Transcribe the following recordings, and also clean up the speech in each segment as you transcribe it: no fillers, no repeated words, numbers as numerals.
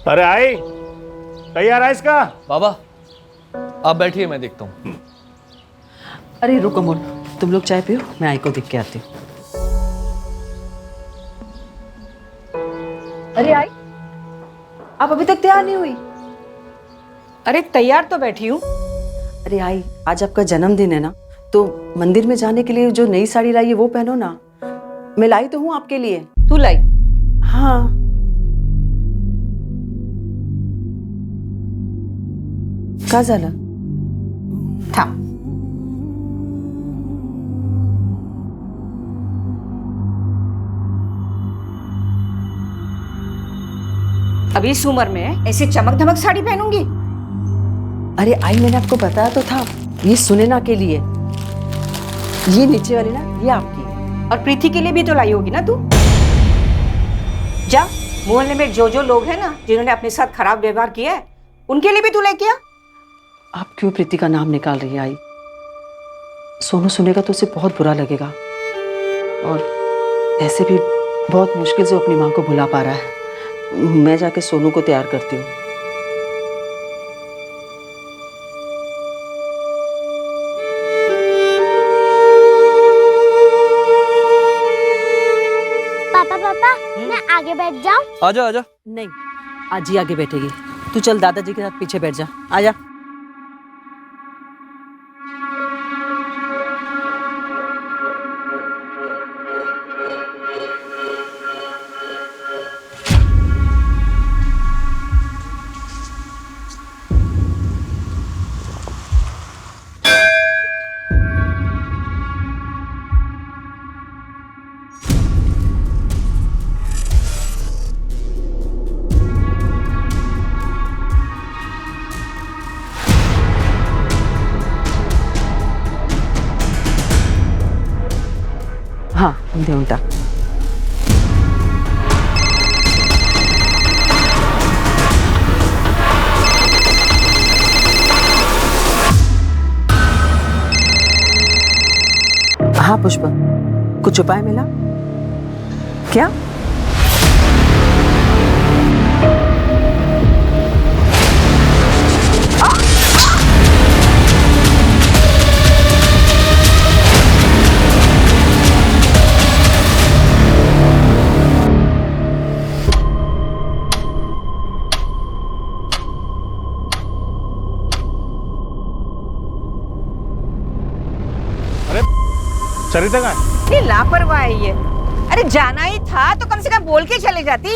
अरे आई, तैयार है इसका? बाबा आप बैठिए, मैं देखता हूँ। अरे रुको मोन, तुम लोग चाय पियो, मैं आई को देख के आती हूँ। अरे आई, आप अभी तक तैयार नहीं हुई? अरे तैयार तो बैठी हूँ। अरे आई, आज आपका जन्मदिन है ना, तो मंदिर में जाने के लिए जो नई साड़ी लाई है वो पहनो ना। मैं लाई तो हूँ आपके लिए। तू लाई? हाँ। का झालं? थांब। अभी इस उम्र में ऐसी चमक धमक साड़ी पहनूंगी? अरे आई, मैंने आपको बताया तो था, ये सुनैना के लिए। ये नीचे वाली ना, ये आपकी है। और प्रीति के लिए भी तो लाई होगी ना तू? जा, मोहल्ले में जो लोग हैं ना जिन्होंने अपने साथ खराब व्यवहार किया है, उनके लिए भी तू लेके आ। आप क्यों प्रीति का नाम निकाल रही है आई? सोनू सुनेगा तो उसे बहुत बुरा लगेगा, और ऐसे भी बहुत मुश्किल से अपनी माँ को भुला पा रहा है। मैं जाके सोनू को तैयार करती हूँ। पापा पापा, मैं आगे बैठ जाऊं? आजा आजा। नहीं, आज ही आगे बैठेगी। तू चल दादाजी के साथ पीछे बैठ जा। आजा। हाँ, देऊन टाक। हाँ पुष्पा, कुछ उपाय मिला क्या? सरिता कहाँ है? ये लापरवाह है ये। अरे जाना ही था तो कम से कम बोल के चले जाती,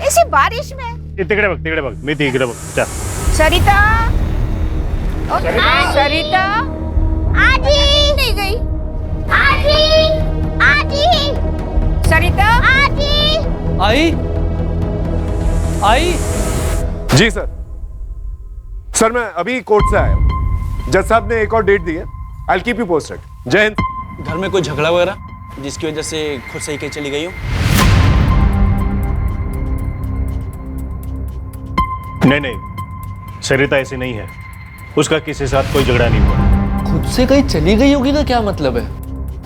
ऐसी बारिश में। ये तिकडे बघ, मी तिकडे बघ। चल। सरिता, ओ, सरिता आजी नहीं गई। आजी, आजी, सरिता, आजी। आई आई। जी सर। सर मैं अभी कोर्ट से आया हूँ। जज साहब ने एक और डेट दी है। I keep you posted. जय हिंद। घर में कोई झगड़ा वगैरह जिसकी वजह से खुद सही के चली गई हो? नहीं, सरिता ऐसी नहीं है। उसका किसी के साथ कोई झगड़ा नहीं हुआ। खुद से कहीं चली गई होगी का क्या मतलब है?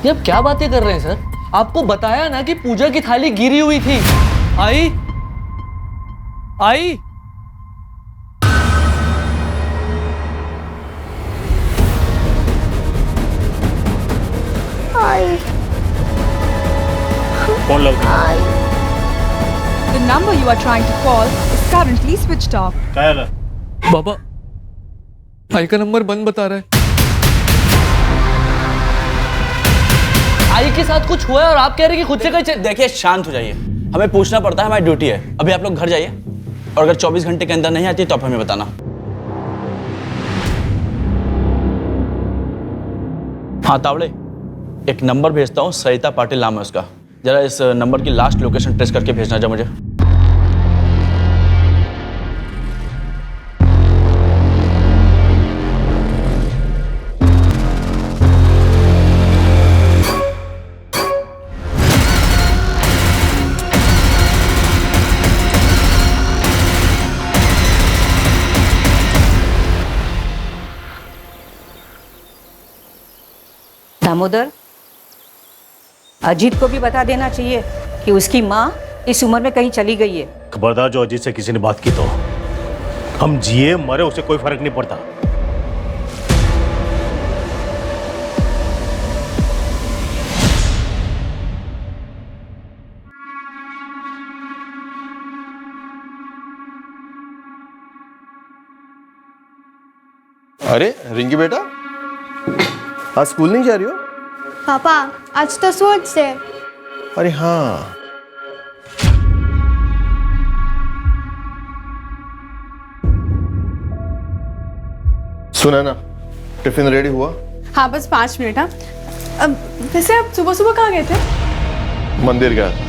ये आप क्या बातें कर रहे हैं सर? आपको बताया ना कि पूजा की थाली गिरी हुई थी। आई आई। फोन लो। The number you are trying to call is currently switched off. क्या है? बाबा, आई का नंबर बंद बता रहा है। आई के साथ कुछ हुआ है और आप कह रहे हैं कि खुद से कहीं देखिए शांत हो जाइए, हमें पूछना पड़ता है, हमारी ड्यूटी है। अभी आप लोग घर जाइए और अगर 24 घंटे के अंदर नहीं आती तो आप हमें बताना। हाँ तावड़े, एक नंबर भेजता हूँ, सरिता पाटिल नाम है उसका। जरा इस नंबर की लास्ट लोकेशन ट्रेस करके भेजना जा मुझे। दामोदर, अजीत को भी बता देना चाहिए कि उसकी माँ इस उम्र में कहीं चली गई है। खबरदार जो अजीत से किसी ने बात की तो हम जिए मरे उसे कोई फर्क नहीं पड़ता। अरे रिंकी बेटा, आज स्कूल नहीं जा रही हो? पापा आज तो स्पोर्ट्स है। अरे हाँ, सुना ना, टिफिन रेडी हुआ? हाँ बस 5 मिनट। हाँ अब वैसे आप सुबह सुबह कहाँ गए थे? मंदिर गया था,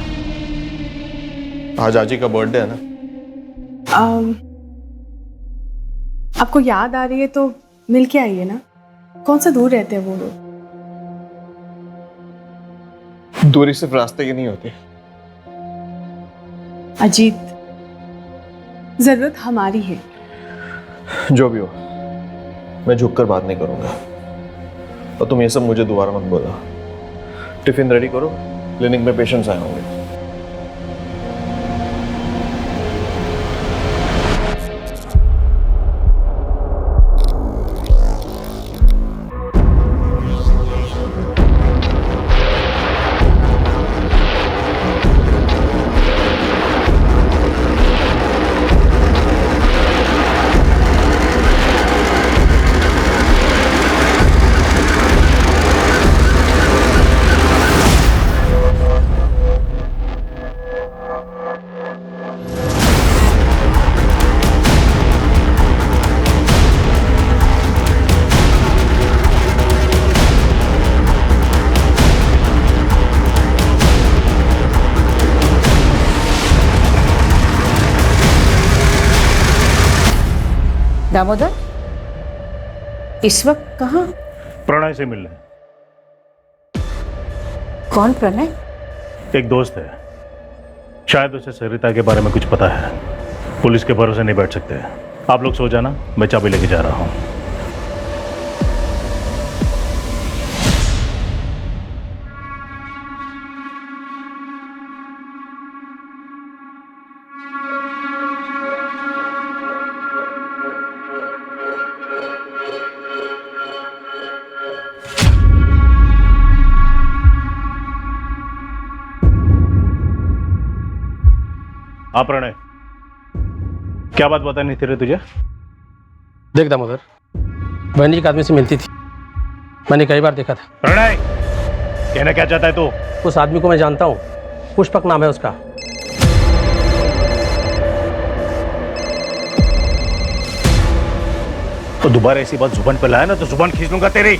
आज आजी का बर्थडे है ना। आपको याद आ रही है तो मिल के आइए ना। कौन सा दूर रहते हैं वो लोग? दूरी सिर्फ रास्ते की नहीं होती। अजीत, जरूरत हमारी है। जो भी हो, मैं झुककर बात नहीं करूंगा। और तुम ये सब मुझे दोबारा मत बोला। टिफिन रेडी करो, क्लिनिक में पेशेंट्स आए होंगे। दामोदर, इस वक्त कहाँ? प्रणय से मिलने। कौन प्रणय? एक दोस्त है, शायद उसे सरिता के बारे में कुछ पता है। पुलिस के भरोसे नहीं बैठ सकते। आप लोग सो जाना, मैं चाबी लेके जा रहा हूँ। हाँ प्रणय, क्या बात बतानी थी रे तुझे? देख दामोदर, बहन जी एक आदमी से मिलती थी, मैंने कई बार देखा था। प्रणय, कहना क्या चाहता है तू? उस आदमी को मैं जानता हूँ, पुष्पक नाम है उसका। तो दोबारा ऐसी बात जुबान पे लाया ना तो जुबान खींच लूंगा तेरी।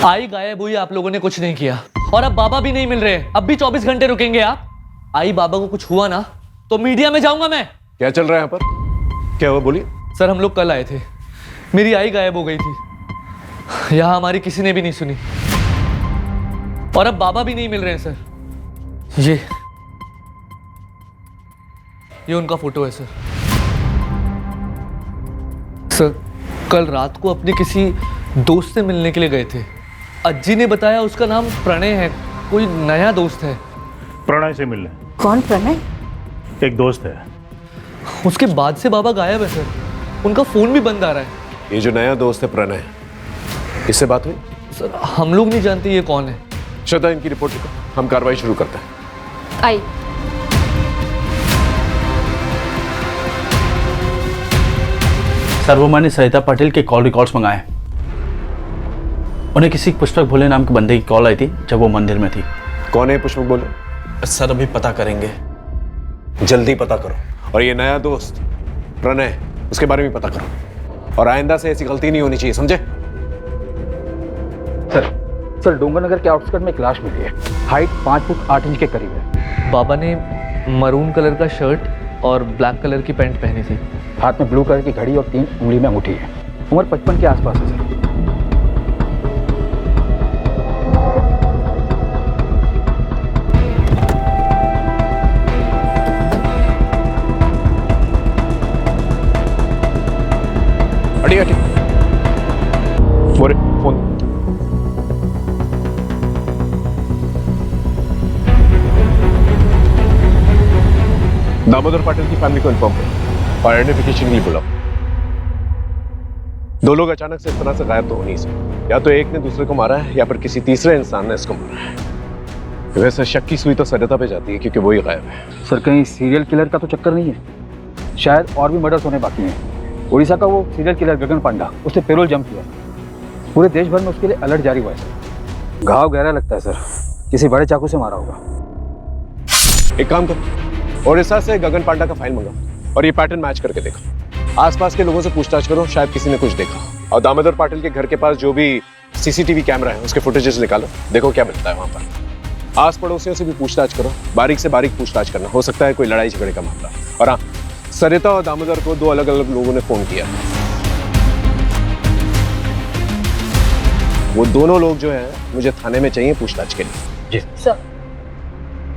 आई गायब हुई, आप लोगों ने कुछ नहीं किया और अब बाबा भी नहीं मिल रहे। अब भी 24 घंटे रुकेंगे आप? आई बाबा को कुछ हुआ ना तो मीडिया में जाऊंगा मैं। क्या चल रहा है यहाँ पर? क्या हुआ, बोलिए। सर हम लोग कल आए थे, मेरी आई गायब हो गई थी। यहां हमारी किसी ने भी नहीं सुनी और अब बाबा भी नहीं मिल रहे हैं सर। ये उनका फोटो है सर। सर कल रात को अपने किसी दोस्त से मिलने के लिए गए थे। अज्जी ने बताया उसका नाम प्रणय है, कोई नया दोस्त है। प्रणय से मिलने? कौन प्रणय? एक दोस्त है। उसके बाद से बाबा गायब है सर, उनका फोन भी बंद आ रहा है। ये जो नया दोस्त है प्रणय, इससे बात हुई? सर हम लोग नहीं जानते ये कौन है। श्रद्धा, इनकी रिपोर्ट लिखो, हम कार्रवाई शुरू करते हैं। आई। सर वो मैंने सरिता पाटिल के कॉल रिकॉर्ड्स मंगाए। उन्हें किसी पुष्पक भोले नाम के बंदे की कॉल आई थी जब वो मंदिर में थी। कौन है पुष्पक भोले? सर अभी पता करेंगे। जल्दी पता करो। और ये नया दोस्त प्रणय, उसके बारे में पता करो और आइंदा से ऐसी गलती नहीं होनी चाहिए, समझे? सर डूंगरनगर के आउटस्कर्ट में एक लाश मिली है, हाइट 5 फुट 8 इंच के करीब है। बाबा ने मरून कलर का शर्ट और ब्लैक कलर की पैंट पहनी थी। हाथ में ब्लू कलर की घड़ी और 3 उंगली में अंगूठी है। उम्र 55 के आसपास है सर। हटी मोरे फोन। दामोदर पाटिल की फैमिली को इन्फॉर्म करो और आइडेंटिफिकेशन के लिए बुलाओ। 2 लोग अचानक से इस तरह से गायब तो हो नहीं सकते। या तो एक ने दूसरे को मारा है या फिर किसी तीसरे इंसान ने इसको मारा है। वैसे शक की सुई तो सरिता पे जाती है क्योंकि वही गायब है। सर कहीं सीरियल किलर का तो चक्कर नहीं है? शायद और भी मर्डर्स होने बाकी हैं। उड़ीसा का वो सीरियल किलर गगन पांडा, उसने पेरोल जम किया। पूरे देश भर में उसके लिए अलर्ट जारी हुआ है सर। घाव गहरा लगता है सर, किसी बड़े चाकू से मारा होगा। एक काम करो, ओडिशा से गगन पांडा का फाइल मंगाओ और ये पैटर्न मैच करके देखो। आसपास के लोगों से पूछताछ करो, शायद किसी ने कुछ देखा। और दामोदर पाटिल के घर के पास जो भी सीसीटीवी कैमरा है उसके फुटेजेस निकालो, देखो क्या मिलता है वहां पर। आस पड़ोसियों से भी पूछताछ करो, बारीक से बारीक पूछताछ करना, हो सकता है कोई लड़ाई झगड़े का मामला। और हाँ, सरिता और दामोदर को 2 अलग अलग लोगों ने फोन किया। वो दोनों लोग जो है मुझे थाने में चाहिए पूछताछ के लिए। जी सर।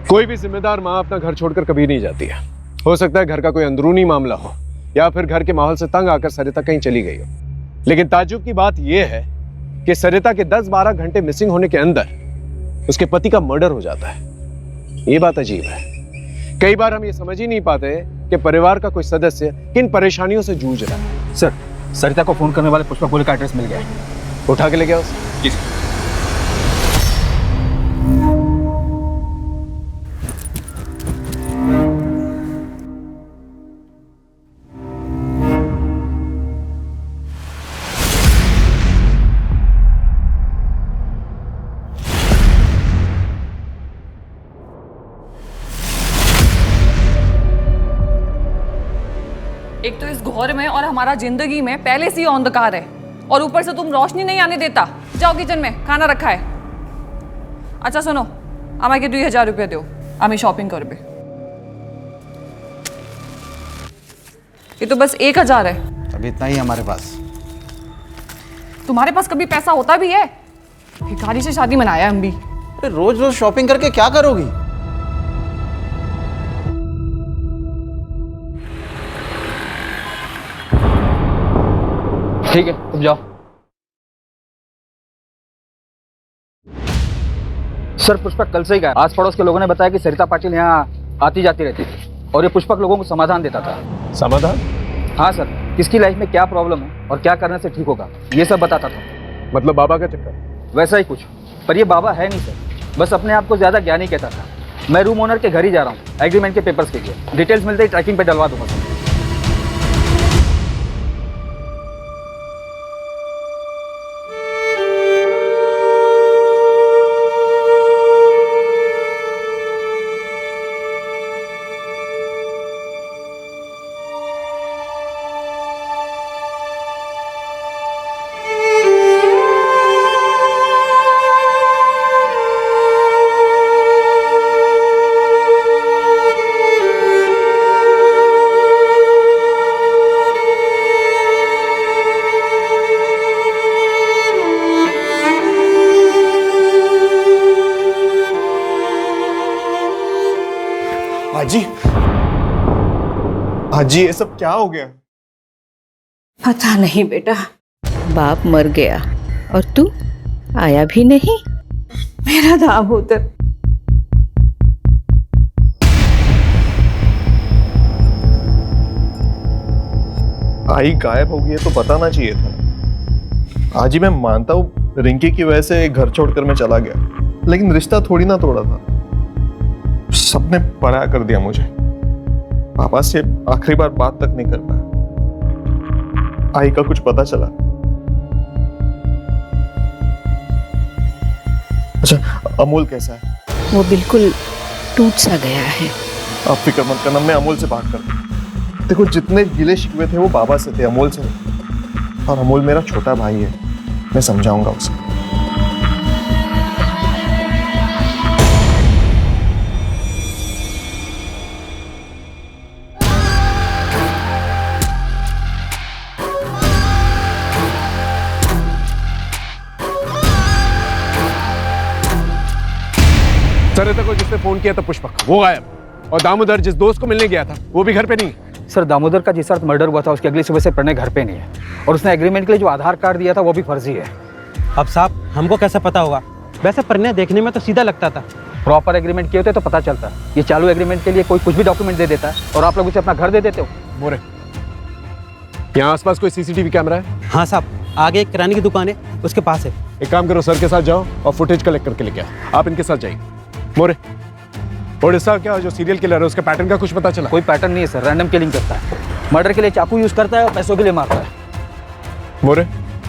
कोई भी जिम्मेदार माँ अपना घर छोड़कर कभी नहीं जाती है। हो सकता है घर का कोई अंदरूनी मामला हो या फिर घर के माहौल से तंग आकर सरिता कहीं चली गई हो। लेकिन ताज्जुब की बात यह है कि सरिता के 10-12 घंटे मिसिंग होने के अंदर उसके पति का मर्डर हो जाता है। ये बात अजीब है। कई बार हम ये समझ ही नहीं पाते कि परिवार का कोई सदस्य किन परेशानियों से जूझ रहा है। सर, सरिता को फोन करने वाले पुष्पा गोले का एड्रेस मिल गया है। उठा के ले गया उसे? जी सर। एक तो इस घोर में और हमारा जिंदगी में पहले से ही अंधकार है और ऊपर से तुम रोशनी नहीं आने देता। जाओ किचन में, खाना रखा है। अच्छा सुनो, আমাকে 2000 रुपये दो, আমি शॉपिंग करबे। ये तो बस 1000 है। अभी इतना ही हमारे पास। तुम्हारे पास कभी पैसा होता भी है? भिखारी से शादी मनाया हम भी। रोज रोज शॉपिंग करके क्या करोगी? ठीक है, तुम जाओ। सर, पुष्पक कल से ही गया। आस पड़ोस के लोगों ने बताया कि सरिता पाटिल यहाँ आती जाती रहती थी और ये पुष्पक लोगों को समाधान देता था। समाधान? हाँ सर, किसकी लाइफ में क्या प्रॉब्लम है और क्या करने से ठीक होगा ये सब बताता था। मतलब बाबा का चक्कर? वैसा ही कुछ, पर ये बाबा है नहीं सर, बस अपने आप को ज्यादा ज्ञानी कहता था। मैं रूम ओनर के घर ही जा रहा हूँ एग्रीमेंट के पेपर्स के लिए। डिटेल्स मिलते ही ट्रैकिंग पे डलवा दूंगा सर। हाजी, ये सब क्या हो गया? पता नहीं बेटा। बाप मर गया और तू आया भी नहीं। मेरा दामोदर आई गायब हो गई है तो बताना चाहिए था। आज ही मैं मानता हूँ रिंकी की वजह से घर छोड़कर मैं चला गया, लेकिन रिश्ता थोड़ी ना तोड़ा था। सबने पराया कर दिया मुझे। पापा से आखिरी बार बात तक नहीं कर पाया। आई का कुछ पता चला? अच्छा, अमूल कैसा है? वो बिल्कुल टूट सा गया है। आप फिक्र मत करना, मैं अमूल से बात करता हूँ। देखो, जितने गिले शिकवे थे वो बाबा से थे, अमूल से नहीं। और अमूल मेरा छोटा भाई है, मैं समझाऊंगा उसे। सरिता को जिसने फोन किया था पुष्पक, वो गायब। और दामोदर जिस दोस्त को मिलने गया था वो भी घर पे नहीं है। सर दामोदर का जिस रात मर्डर हुआ था उसकी अगली सुबह से प्रणय घर पे नहीं है, और उसने एग्रीमेंट के लिए जो आधार कार्ड दिया था वो भी फर्जी है। अब साहब हमको कैसे पता होगा? वैसे प्रणय देखने में तो सीधा लगता था। प्रॉपर एग्रीमेंट किए होते तो पता चलता। ये चालू एग्रीमेंट के लिए कोई कुछ भी डॉक्यूमेंट दे देता है और आप लोग उसे अपना घर दे देते हो। मोरे, यहाँ आसपास कोई सीसीटीवी कैमरा है? हाँ साहब, आगे एक किराने की दुकान है, उसके पास है। एक काम करो, सर के साथ जाओ और फुटेज कलेक्ट करके लेके आओ। आप इनके साथ जाइए। मोरे, ओडिशा क्या जो सीरियल किलर है उसके पैटर्न का कुछ पता चला? कोई पैटर्न नहीं है सर, रैंडम किलिंग करता है। मर्डर के लिए चाकू यूज करता है और पैसों के लिए मारता है। मोरे,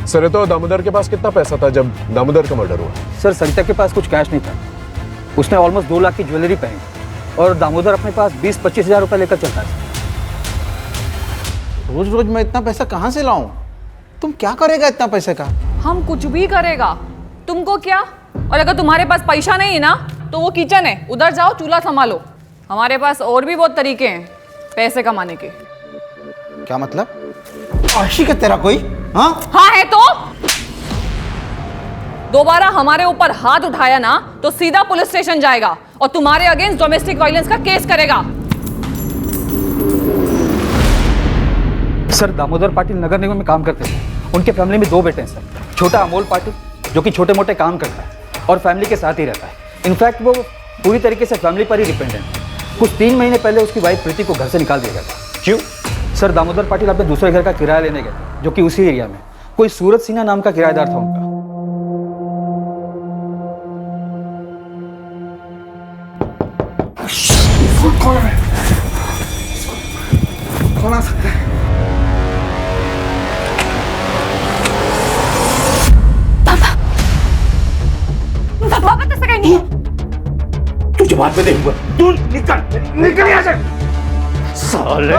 सरिता और दामोदर के पास कितना पैसा था जब दामोदर का मर्डर हुआ? सर सरिता के पास कुछ कैश नहीं था, उसने ऑलमोस्ट 2 लाख की ज्वेलरी पहनी, और दामोदर अपने पास 20-25 हज़ार रुपये लेकर चलता है। रोज रोज मैं इतना पैसा कहाँ से लाऊं? तुम क्या करेगा इतना पैसे का? हम कुछ भी करेगा, तुमको क्या? और अगर तुम्हारे पास पैसा नहीं है ना तो वो किचन है, उधर जाओ चूल्हा संभालो। हमारे पास और भी बहुत तरीके हैं पैसे कमाने के। क्या मतलब? आशिक है तेरा कोई? हाँ हाँ है तो दोबारा हमारे ऊपर हाथ उठाया ना तो सीधा पुलिस स्टेशन जाएगा और तुम्हारे अगेंस्ट डोमेस्टिक वायलेंस का केस करेगा। सर दामोदर पाटिल नगर निगम में काम करते थे, उनके फैमिली में 2 बेटे हैं सर। छोटा अमोल पाटिल जो कि छोटे मोटे काम करता है और फैमिली के साथ ही रहता है। इनफैक्ट वो पूरी तरीके से फैमिली पर ही डिपेंडेंट है। कुछ 3 महीने पहले उसकी वाइफ प्रीति को घर से निकाल दिया गया था। क्यों? सर दामोदर पाटिल अपने दूसरे घर का किराया लेने गए जो कि उसी एरिया में कोई सूरज सिन्हा नाम का किराएदार था उनका। कौन आ सकता है? पापा तो सगाई नहीं है। तुझे बाद में देखूंगा। तू निकल यहाँ से। साले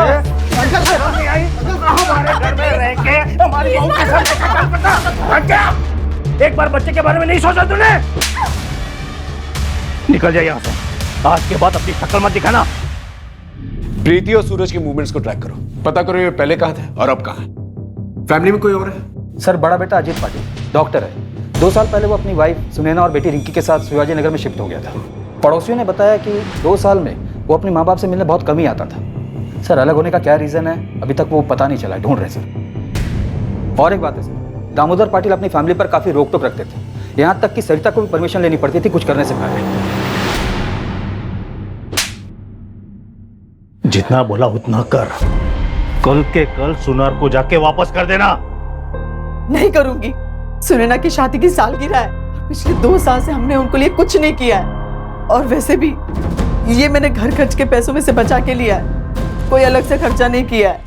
हमारे घर में रह के हमारी बहू के साथ कैसा कर पता? क्या एक बार बच्चे के बारे में नहीं सोचा तूने? निकल जा यहाँ से। आज के बाद अपनी शक्ल मत दिखाना। प्रीति और सूरज के मूवमेंट्स को ट्रैक करो, पता करो ये पहले कहाँ थे और अब कहाँ है। फैमिली में कोई और है? सर बड़ा बेटा अजीत पाटिल डॉक्टर है। 2 साल पहले वो अपनी वाइफ सुनैना और बेटी रिंकी के साथ शिवाजी नगर में शिफ्ट हो गया था। पड़ोसियों ने बताया कि 2 साल में वो अपने माँ बाप से मिलने बहुत कम ही आता था। सर अलग होने का क्या रीज़न है अभी तक वो पता नहीं चला, ढूंढ रहे सर। और एक बात है सर, दामोदर पाटिल अपनी फैमिली पर काफ़ी रोक टोक रखते थे, यहाँ तक कि सरिता को भी परमिशन लेनी पड़ती थी कुछ करने से पहले। जितना बोला उतना कर। कल के कल सुनार को जाके वापस कर देना। नहीं करूंगी। सुनैना की शादी की सालगिरह है, पिछले 2 साल से हमने उनको लिए कुछ नहीं किया है, और वैसे भी ये मैंने घर खर्च के पैसों में से बचा के लिया है, कोई अलग से खर्चा नहीं किया है।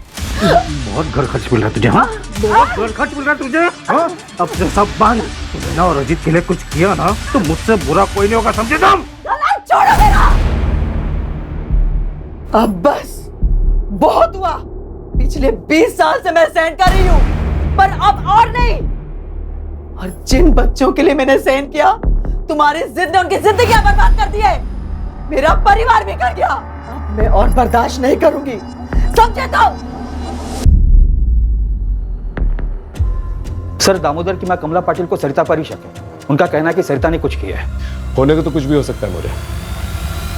बहुत घर खर्च मिल रहा है तुझे? हाँ बहुत घर खर्च मिल रहा है तुझे? हाँ अब से सब बांध। सुनैना और अजीत के लिए कुछ किया ना तो मुझसे बुरा कोई नहीं होगा, समझे तुम? छोड़ो मेरा। अब बस बहुत हुआ। पिछले 20 साल से मैं सहन कर रही हूँ, पर अब और नहीं। और जिन बच्चों के लिए मैंने सहन किया, तुम्हारी जिद ने उनकी जिंदगियां बर्बाद कर दी है, मेरा परिवार भी कर गया। अब मैं और बर्दाश्त नहीं करूंगी, समझे तो? सर दामोदर की मां कमला पाटिल को सरिता पर ही शक है। उनका कहना है कि सरिता ने कुछ किया है। होने को तो कुछ भी हो सकता है मोरे।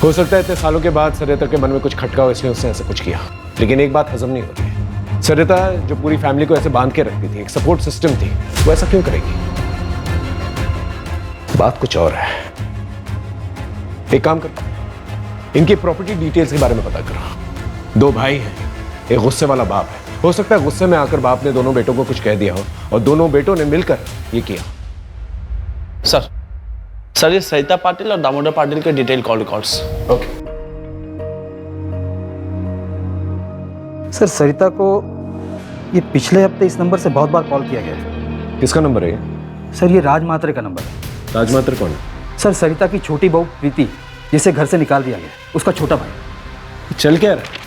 हो सकता है इतने सालों के बाद सरिता के मन में कुछ खटका हो इसलिए उसने ऐसा कुछ किया। लेकिन एक बात हजम नहीं होती, सरिता जो पूरी फैमिली को ऐसे बांध के रखती थी, एक सपोर्ट सिस्टम थी, वो ऐसा क्यों करेगी? बात कुछ और है। एक काम करो, इनकी प्रॉपर्टी डिटेल्स के बारे में पता करो। 2 भाई हैं, एक गुस्से वाला बाप है। हो सकता है गुस्से में आकर बाप ने दोनों बेटों को कुछ कह दिया हो और दोनों बेटों ने मिलकर ये किया। सर ये सरिता पाटिल और दामोदर पाटिल के detail call records. Okay sir Sarita को ये पिछले हफ्ते इस नंबर से बहुत बार कॉल किया गया है। किसका नंबर है ये? सर ये राज मात्रे का नंबर है। राज मात्रे कौन है? सर सरिता की छोटी बहू प्रीति जिसे घर से निकाल दिया गया, उसका छोटा भाई। चल क्या रहा है?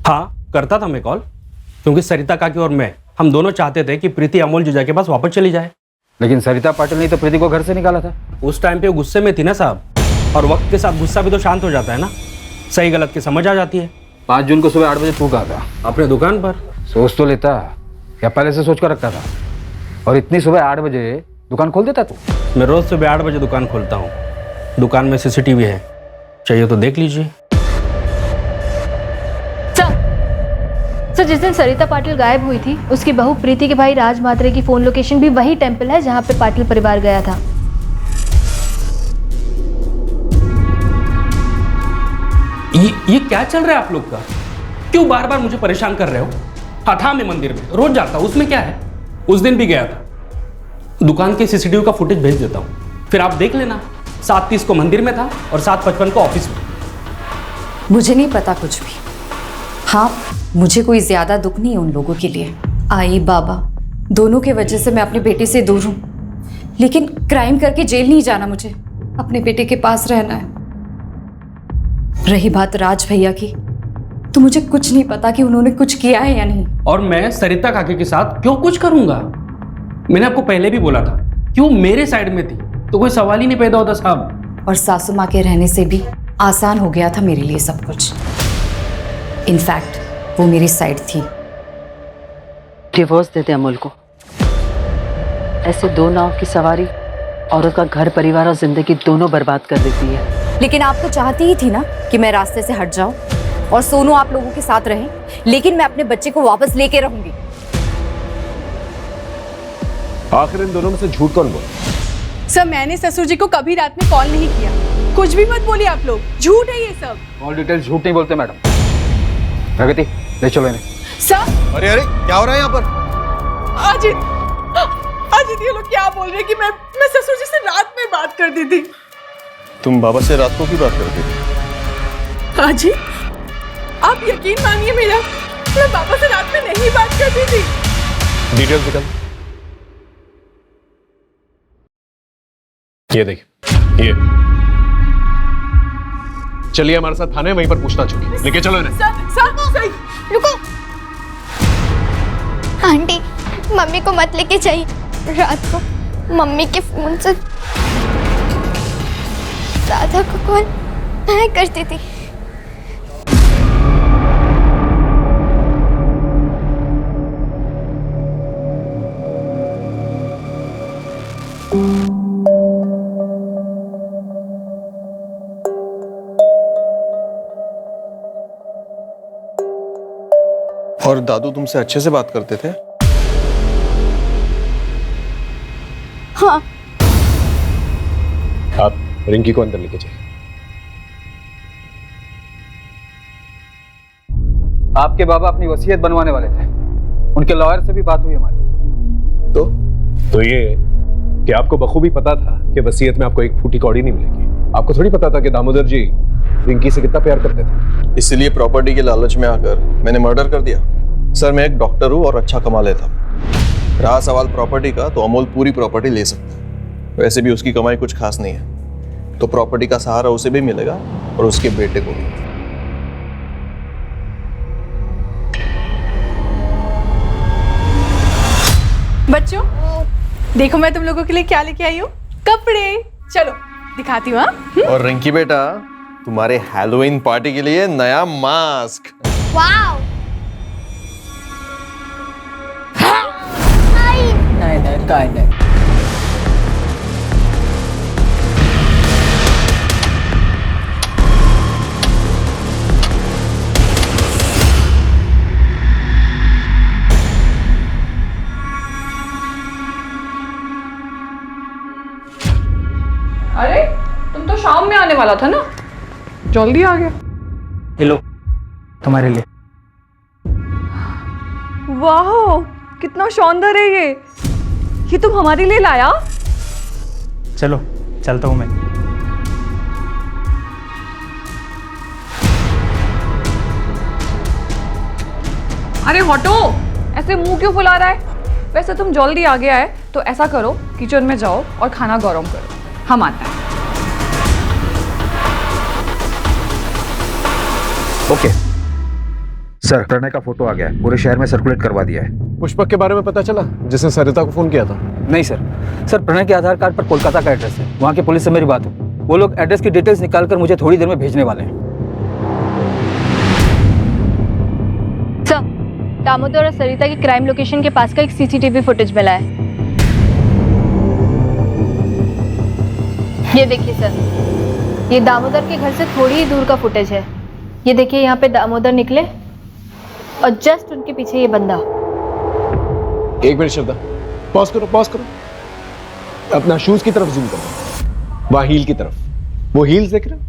हाँ करता था मैं कॉल, क्योंकि सरिता काकी और मैं हम दोनों चाहते थे कि प्रीति अमोल जीजा के पास वापस चली जाए। लेकिन सरिता पाटिल ने तो प्रीति को घर से निकाला था। उस टाइम पे वो गुस्से में थी ना साहब, और वक्त के साथ गुस्सा भी तो शांत हो जाता है ना, सही गलत की समझ आ जाती है। 5 जून को सुबह 8 बजे तू कहा था अपने दुकान पर। सोच तो लेता या पहले से सोच कर रखता था? और इतनी सुबह 8 बजे दुकान खोल देता तू? मैं रोज सुबह 8 बजे दुकान खोलता हूँ। दुकान में सीसीटीवी है, चाहिए तो देख लीजिए। सर जिस दिन सरिता पाटिल गायब हुई थी, उसकी बहू प्रीति के भाई राज मात्रे की फोन लोकेशन भी वही टेंपल है जहाँ पे पाटिल परिवार गया था। ये क्या चल रहा है आप लोग का? क्यों बार बार मुझे परेशान कर रहे हो? हाँ था मैं मंदिर में रोज जाता हूँ, उसमें क्या है? उस दिन भी गया था। दुकान के सीसीटीवी का फुटेज भेज देता हूँ, फिर आप देख लेना। 7:30 को मंदिर में था और 7:55 को ऑफिस में। मुझे नहीं पता कुछ भी। हाँ, मुझे कोई ज्यादा दुख नहीं है उन लोगों के लिए। आई बाबा दोनों के वजह से मैं अपने बेटे से दूर हूँ, लेकिन क्राइम करके जेल नहीं जाना, मुझे अपने बेटे के पास रहना है। रही बात राज भैया की, तो मुझे कुछ नहीं पता कि उन्होंने कुछ किया है या नहीं। और मैं सरिता काकी के साथ क्यों कुछ करूंगा? मैंने आपको पहले भी बोला था कि वो मेरे साइड में थी, तो कोई सवाल ही नहीं पैदा होता साहब। और सासू माँ के रहने से भी आसान हो गया था मेरे लिए सब कुछ। इनफैक्ट वो मेरी साइड थी। डिवोर्स दे दे अमोल को। ऐसे 2 नाव की सवारी औरत का घर परिवार और जिंदगी दोनों बर्बाद कर देती है। लेकिन आप तो चाहती ही थी ना कि मैं रास्ते से हट जाऊं और सोनू आप लोगों के साथ रहे, लेकिन मैं अपने बच्चे को वापस लेके रहूंगी। आखिर इन दोनों में से झूठ कौन बोला? सर मैंने ससुर जी को कभी रात में कॉल नहीं किया। कुछ भी मत बोलिए आप लोग, झूठ है ये सब। ऑल डिटेल झूठ नहीं बोलते मैडम। प्रगति ले चलो इन्हें। सर अरे अरे क्या हो रहा है यहाँ पर? अजित ये लोग क्या बोल रहे हैं कि मैं ससुर जी से रात में बात कर दी थी। तुम बाबा से रात को की बात करती थी? अजित आप यकीन मानिए मेरा, मैं बाबा से रात में नहीं बात करती थी। डिटेल्स निकल। ये देखिए, ये चलिए हमारे साथ थाने, वहीं पर पूछताछ होगी। लेके चलो इन्हें। सर रुको। आंटी मम्मी को मत लेके जाइए। रात को मम्मी के फोन से राधा को कॉल मैं करती थी। और दादू तुमसे अच्छे से बात करते थे? हाँ। आप रिंकी को अंदर लेके जाइए। आपके बाबा अपनी वसीयत बनवाने वाले थे, उनके लॉयर से भी बात हुई हमारी। तो ये कि आपको बखूबी पता था कि वसीयत में आपको एक फूटी कौड़ी नहीं मिलेगी। आपको थोड़ी पता था कि दामोदर जी रिंकी से कितना प्यार करते थे। इसलिए प्रॉपर्टी के लालच में आकर मैंने मर्डर कर दिया। सर मैं एक डॉक्टर हूँ और अच्छा कमा लेता हूँ। रहा सवाल प्रॉपर्टी का, तो अमोल पूरी प्रॉपर्टी ले सकता है। वैसे भी उसकी कमाई कुछ खास नहीं है, तो प्रॉपर्टी का सहारा उसे भी मिलेगा और उसके बेटे को भी। बच्चों देखो मैं तुम लोगों के लिए क्या लेके आई हूँ, कपड़े। चलो दिखाती हूँ। और रिंकी बेटा तुम्हारे हैलोवीन पार्टी के लिए नया मास्क। वाओ। नहीं। अरे तुम तो शाम में आने वाला था ना, जल्दी आ गया। ये लो तुम्हारे लिए। वाह कितना शानदार है ये तुम हमारे लिए लाया? चलो चलता हूँ मैं। अरे हटो, ऐसे मुंह क्यों फुला रहा है? वैसे तुम जल्दी आ गया है तो ऐसा करो, किचन में जाओ और खाना गरम करो, हम आते हैं। ओके सर प्रणय का फोटो आ गया है, पूरे शहर में सर्कुलेट करवा दिया है। पुष्पक के बारे में पता चला जिसने सरिता को फोन किया था? नहीं सर प्रणय के आधार कार्ड पर कोलकाता का एड्रेस है। वहाँ की पुलिस से मेरी बात हुई, वो लोग एड्रेस की डिटेल्स निकालकर मुझे थोड़ी देर में भेजने वाले हैं। सर, दामोदर और सरिता की क्राइम लोकेशन के पास का एक सीसीटीवी फुटेज मिला है। ये देखिए सर, ये दामोदर के घर से थोड़ी ही दूर का फुटेज है। ये देखिए यहाँ पे दामोदर निकले और जस्ट उनके पीछे ये बंदा। एक मिनट श्रद्धा, पॉज करो। अपना शूज की तरफ जूम करो, वहां हील की तरफ। वो हील्स देख रहे हो?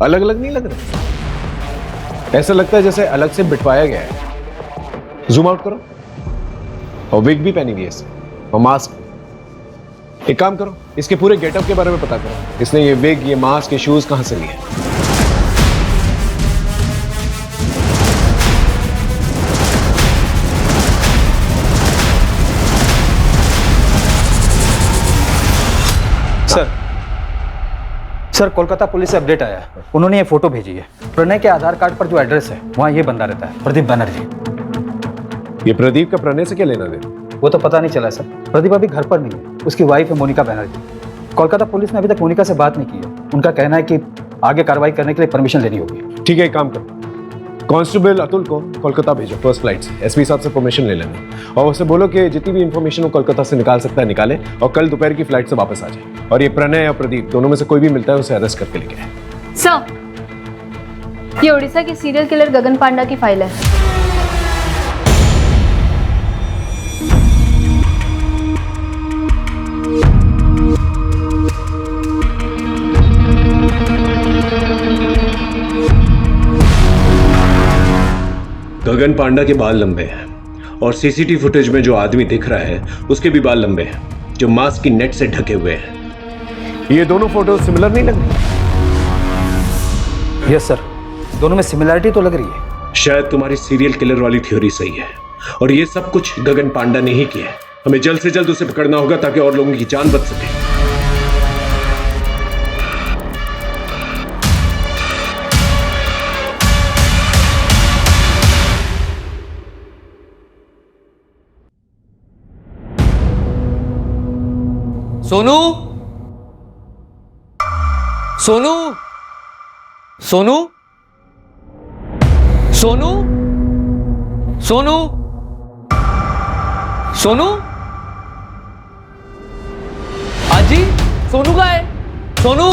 अलग अलग नहीं लग रहे, ऐसा लगता है जैसे अलग से बिठवाया गया है। जूम आउट करो। और विग भी पहनी हुई है इससे, और मास्क। एक काम करो, इसके पूरे गेटअप के बारे में पता करो। इसने ये विग, ये मास्क, ये शूज कहां से लिए? सर कोलकाता पुलिस से अपडेट आया है, उन्होंने ये फोटो भेजी है। प्रणय के आधार कार्ड पर जो एड्रेस है वहाँ ये बंदा रहता है, प्रदीप बनर्जी। ये प्रदीप का प्रणय से क्या लेना देना? वो तो पता नहीं चला सर, प्रदीप अभी घर पर नहीं है, उसकी वाइफ है मोनिका बनर्जी। कोलकाता पुलिस ने अभी तक मोनिका से बात नहीं की है। उनका कहना है कि आगे कार्रवाई करने के लिए परमिशन लेनी होगी। ठीक है, एक काम करो, कांस्टेबल अतुल को कोलकाता भेजो फर्स्ट फ्लाइट से। एसपी साहब से परमिशन ले लेना और उससे बोलो कि जितनी भी इंफॉर्मेशन वो कोलकाता से निकाल सकता है निकाले, और कल दोपहर की फ्लाइट से वापस आ जाए। और ये प्रणय या प्रदीप दोनों में से कोई भी मिलता है उसे अरेस्ट करके लेके आए। सर, ये उड़ीसा के सीरियल किलर गगन पांडा की फाइल है। गगन पांडा के बाल लंबे हैं और सीसीटीवी फुटेज में जो आदमी दिख रहा है उसके भी बाल लंबे हैं, जो मास्क की नेट से ढके हुए हैं। ये दोनों फोटो सिमिलर नहीं लग रही? यस सर, दोनों में सिमिलरिटी तो लग रही है। शायद तुम्हारी सीरियल किलर वाली थ्योरी सही है और ये सब कुछ गगन पांडा ने ही किया है। हमें जल्द से जल्द उसे पकड़ना होगा ताकि और लोगों की जान बच सके। सोनू, सोनू, सोनू, सोनू, सोनू, सोनू, आजी, सोनू का है? सोनू,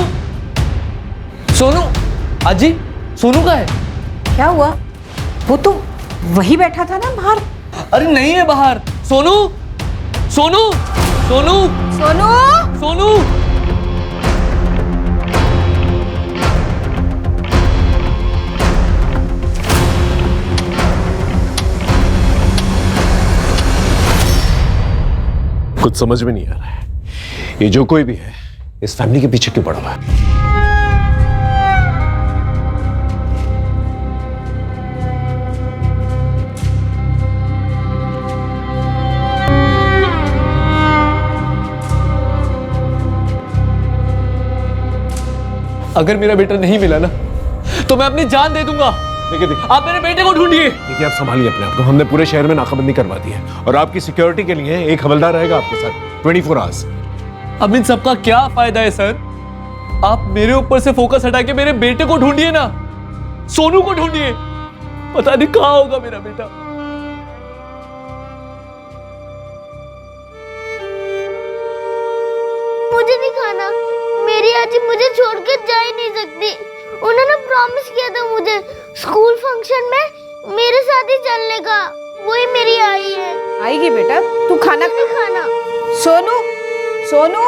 सोनू, आजी, सोनू का है? क्या हुआ? वो तो वही बैठा था ना बाहर। अरे नहीं है बाहर। सोनू, सोनू, सोनू, सोनू, सोनू, कुछ समझ में नहीं आ रहा है, ये जो कोई भी है इस फैमिली के पीछे क्यों पड़ा हुआ है? अगर मेरा बेटा नहीं मिला ना तो मैं अपनी जान दे दूंगा। देखिए आप मेरे बेटे को ढूंढिए। देखिए, आप संभालिए अपने आप को। हमने पूरे शहर में नाकाबंदी करवा दी है और आपकी सिक्योरिटी के लिए एक हवलदार रहेगा आपके साथ 24 आवर्स। अब इन सबका क्या फायदा है सर? आप मेरे ऊपर से फोकस हटा के मेरे बेटे को ढूंढिए ना, सोनू को ढूंढिए। पता नहीं कहां होगा मेरा बेटा। मुझे नहीं खाना, मेरी आजी मुझे छोड़कर जा ही नहीं सकती। उन्होंने प्रॉमिस किया था मुझे स्कूल फंक्शन में मेरे साथ ही चलने का। वही मेरी आई है। आएगी बेटा, तू खाना नहीं खाना। सोनू, सोनू,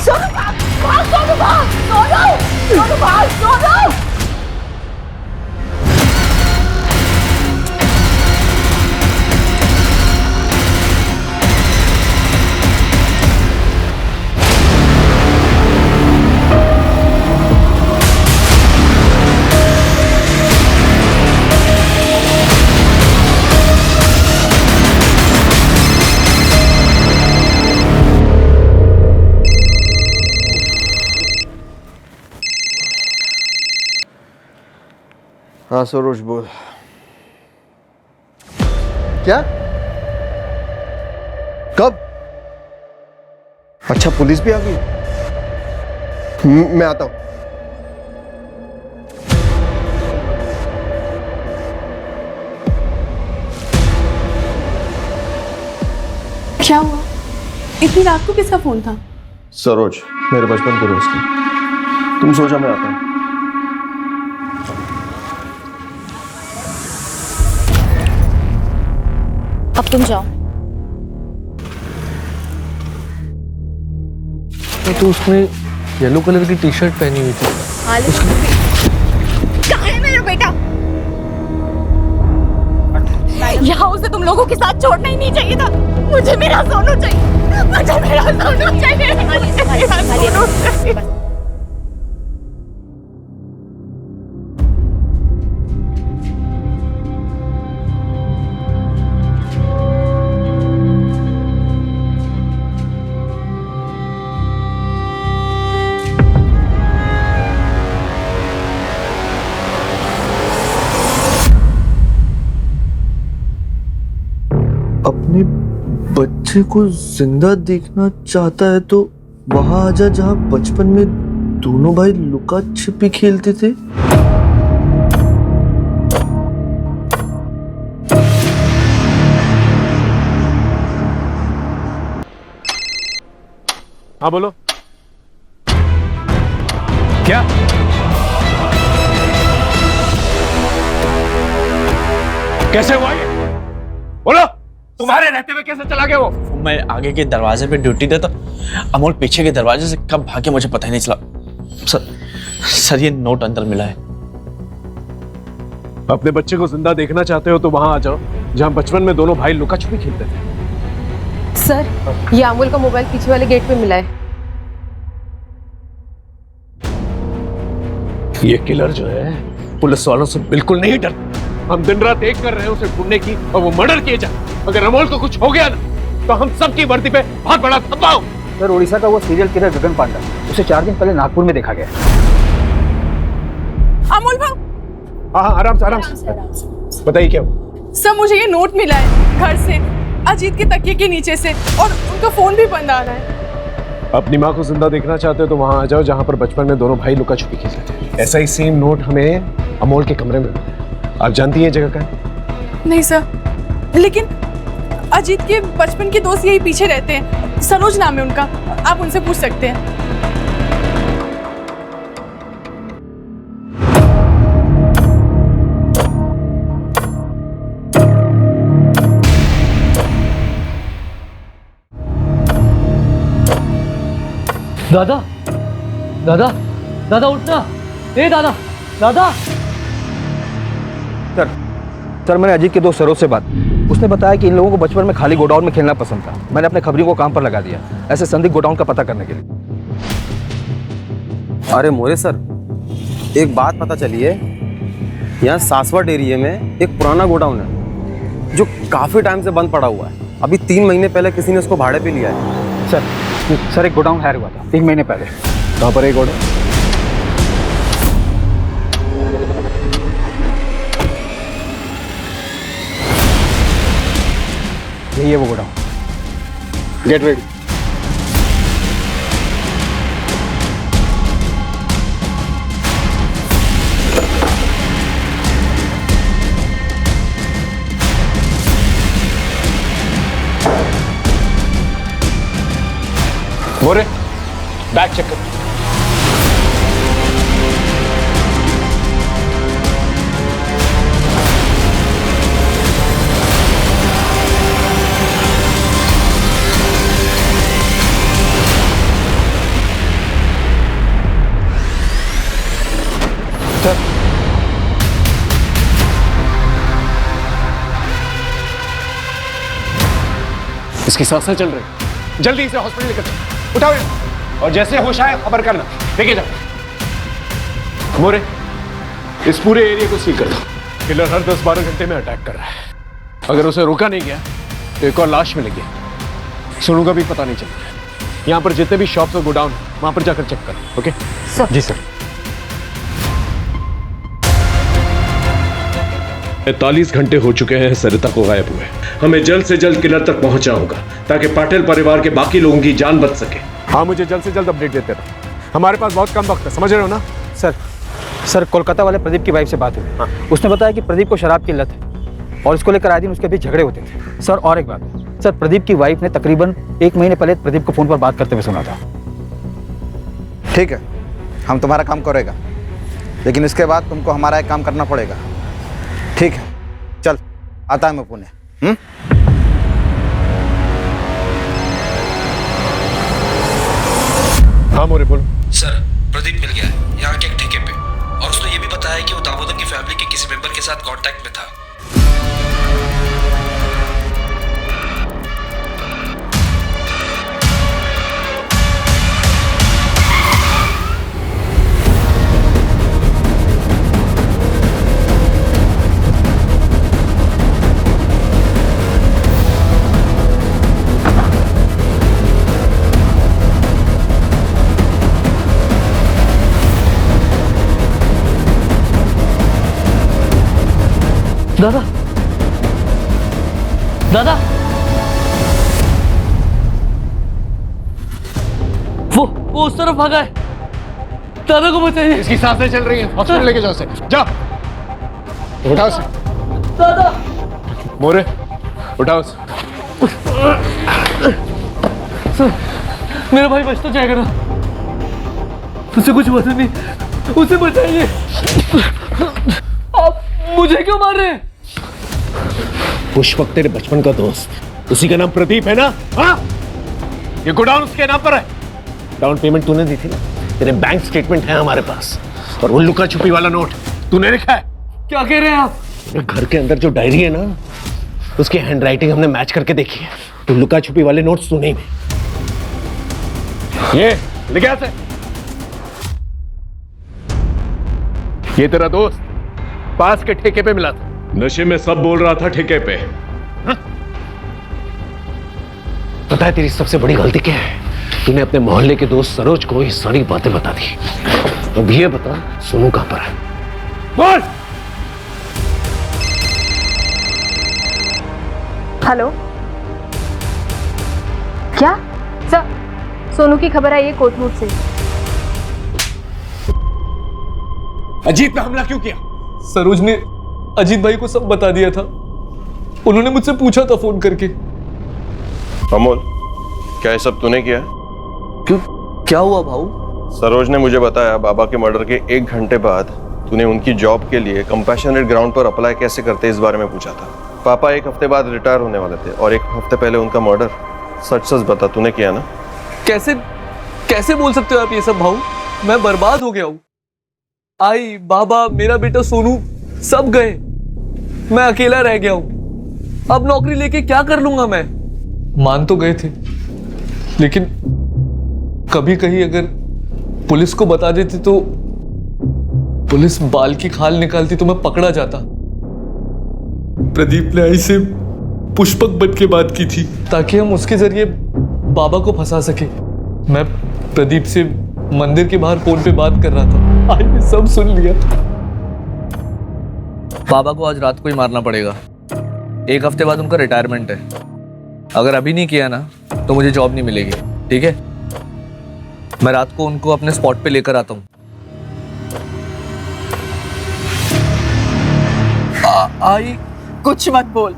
सोनू भाग, सोनू भाग, सोनू भाग, सोनू। हाँ सरोज बोल। क्या? कब? अच्छा पुलिस भी आ गई? मैं आता हूं। क्या हुआ? इतनी रात को किसका फोन था? सरोज, मेरे बचपन के दोस्त की। तुम सो जा, मैं आता हूं। अब तुम जाओ। तो उसने येलो कलर की टी शर्ट पहनी हुई थी। कहाँ है मेरा बेटा? यहाँ उसे तुम लोगों के साथ छोड़ना ही नहीं चाहिए था। मुझे मेरा सोनू चाहिए। मुझे मेरा सोनू चाहिए। मेरा सोनू चाहिए। अपने बच्चे को जिंदा देखना चाहता है तो वहां आजा जहां बचपन में दोनों भाई लुका छिपी खेलते थे। हाँ बोलो। क्या? कैसे हुआ ये? बोलो, तुम्हारे रहते हुए कैसे चला गया वो? मैं आगे के दरवाजे पे ड्यूटी देता, अमोल पीछे के दरवाजे से कब भागे मुझे पता ही नहीं चला। सर ये नोट अंदर मिला है। अपने बच्चे को जिंदा देखना चाहते हो तो वहां आ जाओ जहां बचपन में दोनों भाई लुका छुपी खेलते थे। सर ये अमोल का मोबाइल पीछे वाले गेट पे मिला है। ये किलर जो है पुलिस वालों से बिल्कुल नहीं डरता। हम दिन रात एक कर रहे हैं उसे ढूंढने की और वो मर्डर किए जाए। अगर अमोल को कुछ हो गया ना तो हम सबकी वर्दी पे बहुत बड़ा धब्बा हो। सर उड़ीसा का वो सीरियल किलर गगन पांडा, उसे 4 दिन पहले नागपुर में देखा गया। अमोल भाव। हाँ आराम से बताइए क्या हुआ? सर मुझे ये नोट मिला है घर से, अजीत के तकिए के नीचे से, और उनका फोन भी बंद आ रहा है। अपनी माँ को जिंदा देखना चाहते हो तो वहां आ जाओ जहां पर बचपन में दोनों भाई लुका छुपी खेलते थे। ऐसा ही सेम नोट हमें अमोल के कमरे में मिला। आप जानती हैं जगह का? नहीं सर, लेकिन अजीत के बचपन के दोस्त यही पीछे रहते हैं, सरोज नाम है उनका, आप उनसे पूछ सकते हैं। दादा दादा दादा उठना। ए दादा दादा। सर मैंने अजीत के दोस्त सरोज से बात, उसने बताया कि इन लोगों को बचपन में खाली गोडाउन में खेलना पसंद था। मैंने अपने खबरियों को काम पर लगा दिया ऐसे संदिग्ध गोडाउन का पता करने के लिए। अरे मोरे सर, एक बात पता चली है, यहाँ सासवट एरिया में एक पुराना गोडाउन है जो काफी टाइम से बंद पड़ा हुआ है। अभी 3 महीने पहले किसी ने उसको भाड़े पे लिया है। सर एक गोडाउन हायर हुआ था 3 महीने पहले। कहाँ पर है गोडाउन? यही है वो godown. Get ready. More bag check कर। इसकी सांसें चल रही, जल्दी इसे हॉस्पिटल लेकर चलो। उठाओ और जैसे होश आए खबर करना। लेके जाओ। मोरे इस पूरे एरिया को सील कर दो। किलर हर 10-12 घंटे में अटैक कर रहा है। अगर उसे रोका नहीं गया तो एक और लाश मिलेगी। सोनू का भी पता नहीं चल रहा है। यहाँ पर जितने भी शॉप्स और गोडाउन वहां पर जाकर चेक करो। Okay sir. जी सर। 41 घंटे हो चुके हैं सरिता को गायब हुए। हमें जल्द से जल्द किलर तक पहुंचना होगा ताकि पाटिल परिवार के बाकी लोगों की जान बच सके। हाँ, मुझे जल्द से जल्द अपडेट देते रहो। हमारे पास बहुत कम वक्त है, समझ रहे हो ना? सर कोलकाता वाले प्रदीप की वाइफ से बात हुई। हाँ। उसने बताया कि प्रदीप को शराब की लत है और इसको लेकर आए दिन उसके बीच झगड़े होते थे। सर और एक बात है, सर प्रदीप की वाइफ ने तकरीबन 1 महीने पहले प्रदीप को फोन पर बात करते हुए सुना था। ठीक है, हम तुम्हारा काम करेगा, लेकिन इसके बाद तुमको हमारा एक काम करना पड़ेगा। ठीक है, चल आता है मैं पुणे। हाँ मोरे बोलो। सर प्रदीप मिल गया है यहाँ के एक ठेके पे, और उसने ये भी बताया कि वो दामोदर की फैमिली के किसी मेंबर के साथ कांटेक्ट में था। दादा, दादा, वो उस तरफ भागा है। दादा को बचाइए। इसकी सांसें चल रही हैं, हॉस्पिटल लेके जाओ उसे। जाओ, उठाओ उसे। दादा, मोरे उठाओ उसे। सर, मेरा भाई बच तो जाएगा ना? उसे कुछ पता नहीं, उसे बचाइए। आप मुझे क्यों मार रहे हैं? पुष्पक तेरे बचपन का दोस्त, उसी का नाम प्रदीप है ना? हाँ, ये गोडाउन उसके नाम पर है। डाउन पेमेंट तूने दी थी ना, तेरे बैंक स्टेटमेंट है हमारे पास, और वो लुका छुपी वाला नोट तूने लिखा है। क्या कह रहे हैं आप? घर के अंदर जो डायरी है ना, उसकी हैंडराइटिंग हमने मैच करके देखी है। तो लुका छुपी वाले नोट्स तूने ही। ये लिखा है। ये तेरा दोस्त पास के ठेके पे मिला था, नशे में सब बोल रहा था ठेके पे। हा? पता है तेरी सबसे बड़ी गलती क्या है? तूने अपने मोहल्ले के दोस्त सरोज को ये सारी बातें बता दी। अब ये बता, सोनू कहां पर है? बोल। हेलो, क्या सर? सोनू की खबर आई है कोटनूर से। अजीत पे हमला क्यों किया? सरोज ने अजीत भाई को सब बता दिया था। उन्होंने मुझसे पूछा था फोन करके। अमोल, क्या ये सब तूने किया? क्यों, क्या हुआ भाऊ? सरोज ने मुझे बताया बाबा के मर्डर के 1 घंटे बाद तूने उनकी जॉब के लिए कंपैशनेट ग्राउंड पर अप्लाई कैसे करते इस बारे में पूछा था। पापा 1 हफ्ते बाद रिटायर होने वाले थे और 1 हफ्ते पहले उनका मर्डर। सच सच बता, तूने किया ना? कैसे कैसे बोल सकते हो आप ये सब भाऊ? मैं बर्बाद हो गया हूँ। आई, बाबा, मेरा बेटा सोनू सब गए। मैं अकेला रह गया हूं। अब नौकरी लेके क्या कर लूंगा मैं? मान तो गए थे, लेकिन कभी कहीं अगर पुलिस को बता देती तो पुलिस बाल की खाल निकालती तो मैं पकड़ा जाता। प्रदीप ने आई से पुष्पक बन के बात की थी ताकि हम उसके जरिए बाबा को फंसा सके। मैं प्रदीप से मंदिर के बाहर फोन पे बात कर रहा था। आज ने सब सुन लिया। बाबा को आज रात को ही मारना पड़ेगा। 1 हफ्ते बाद उनका रिटायरमेंट है। अगर अभी नहीं किया ना तो मुझे जॉब नहीं मिलेगी। ठीक है, मैं रात को उनको अपने स्पॉट पे लेकर आता हूँ। आई, कुछ मत बोल,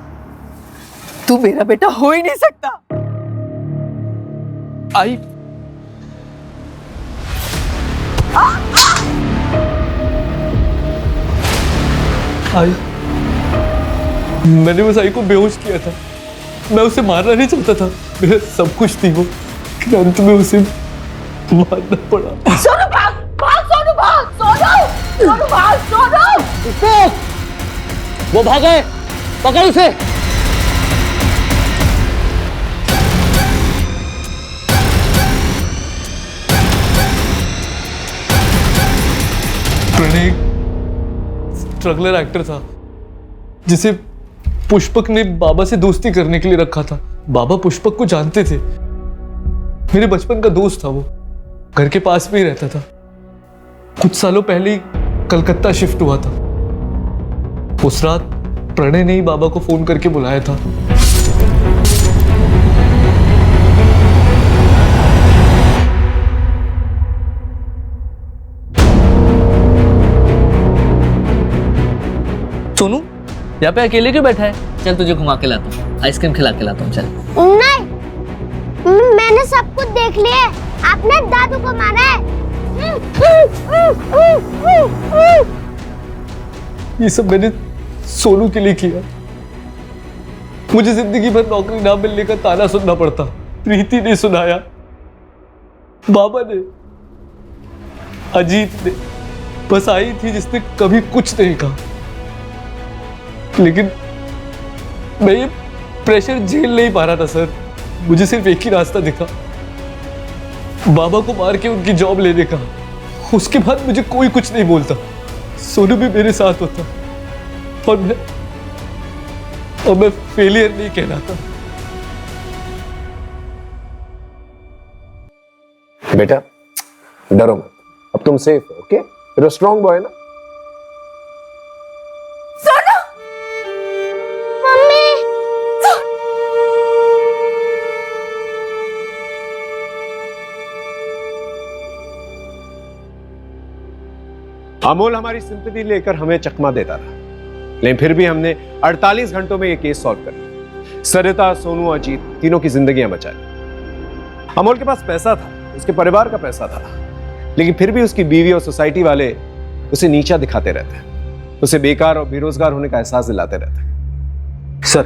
तू मेरा बेटा हो ही नहीं सकता। आई, आई, मैंने उस आई को बेहोश किया था। मैं उसे मारना नहीं चाहता था, मेरा सब कुछ थी वो, लेकिन अंत में उसे मारना पड़ा। सोनू भाग, भाग सोनू भाग, सोनू भाग, सोनू। वो भाग गए, पकड़ उसे। प्रणय स्ट्रगलर एक्टर था जिसे पुष्पक ने बाबा से दोस्ती करने के लिए रखा था। बाबा पुष्पक को जानते थे, मेरे बचपन का दोस्त था वो, घर के पास में ही रहता था। कुछ सालों पहले ही कलकत्ता शिफ्ट हुआ था। उस रात प्रणय ने ही बाबा को फोन करके बुलाया था। सोनू यहाँ पे अकेले क्यों बैठा है? चल तुझे घुमा के लाता हूँ, आइसक्रीम खिला के लाता हूँ, चल। नहीं, मैंने सब कुछ देख लिया है। आपने दादू को मारा है। ये सब मैंने सोनू के लिए किया। मुझे जिंदगी भर नौकरी ना मिलने का ताना सुनना पड़ता। प्रीति ने सुनाया, बाबा ने, अजीत ने, बस आई थी जिसने कभी कुछ नहीं कहा। लेकिन मैं ये प्रेशर झेल नहीं पा रहा था सर। मुझे सिर्फ एक ही रास्ता दिखा, बाबा को मार के उनकी जॉब लेने का। उसके बाद मुझे कोई कुछ नहीं बोलता। सोनू भी मेरे साथ होता और मैं फेलियर नहीं कहलाता। बेटा डरो मत, अब तुम सेफ हो। Okay, you're a strong boy ना। अमोल हमारी सिंपैथी लेकर हमें चकमा देता रहा, लेकिन फिर भी हमने 48 घंटों में यह केस सॉल्व कर लिया। सरिता, सोनू, अजीत तीनों की जिंदगियां बचा ली। अमोल के पास पैसा था, उसके परिवार का पैसा था, लेकिन फिर भी उसकी बीवी और सोसाइटी वाले उसे नीचा दिखाते रहते, उसे बेकार और बेरोजगार होने का एहसास दिलाते रहते। सर,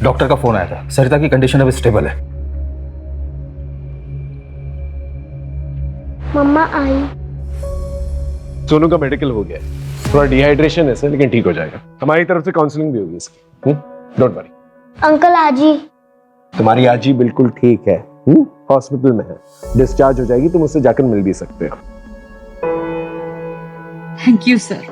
डॉक्टर का फोन आया था। सरिता की कंडीशन अब स्टेबल है। मम्मा आई। सोनू का मेडिकल हो गया है, थोड़ा डिहाइड्रेशन है सर, लेकिन ठीक हो जाएगा। हमारी तरफ से काउंसलिंग भी होगी इसकी। Don't worry. अंकल आजी। तुम्हारी आजी बिल्कुल ठीक है, हॉस्पिटल में है, डिस्चार्ज हो जाएगी, तुम उससे जाकर मिल भी सकते हो। Thank you sir.